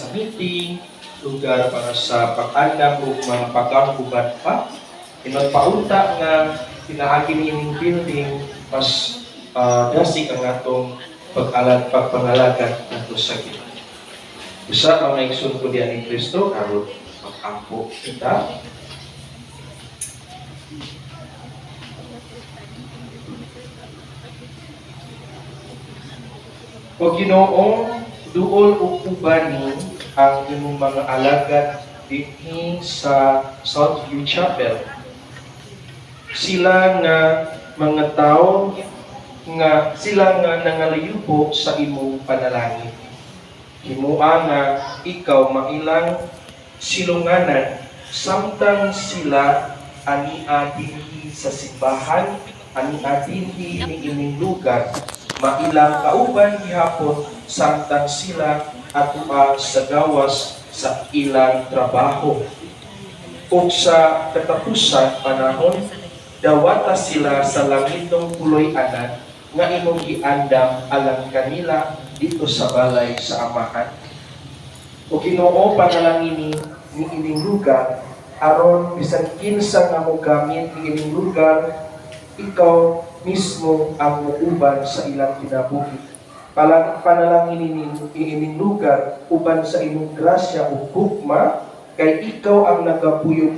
sa meeting, lugar para sa pag-andam o mga pag-aguban pa. Pinagpaunta nga pinaagi nining building mas dasig ang atong pagpangalagan nato sa Ginoo. Usa ang naigsoon ko diyan ni Kristo aron mag-ampo kita. O Ginoo, duol ug ubani ang imong mga alagad dinhi sa Southview Chapel. Sila nga mga tao nga sila nga nangalayubo sa imong panalangin. Himua nga ikaw mailang silunganan samtang sila ania dinhi sa simbahan, ania dinhi ni ining lugar, mailang kauban gihapon samtang sila atua sa gawas sa ilang trabaho. Ug sa katapusan panahon, dawata sila sa langitong puloy-anan nga imong giandam alang kanila dito sa balay sa Amahan. O Ginoo, panalangin ni ining lugar aron bisan kinsa nga mogamit ni ining lugar, ikaw mismo ang muuban sa ilang kinabuhi. Panalangin ni ining lugar uban sa imong grasya o hukma, kay ikaw ang nagapuyog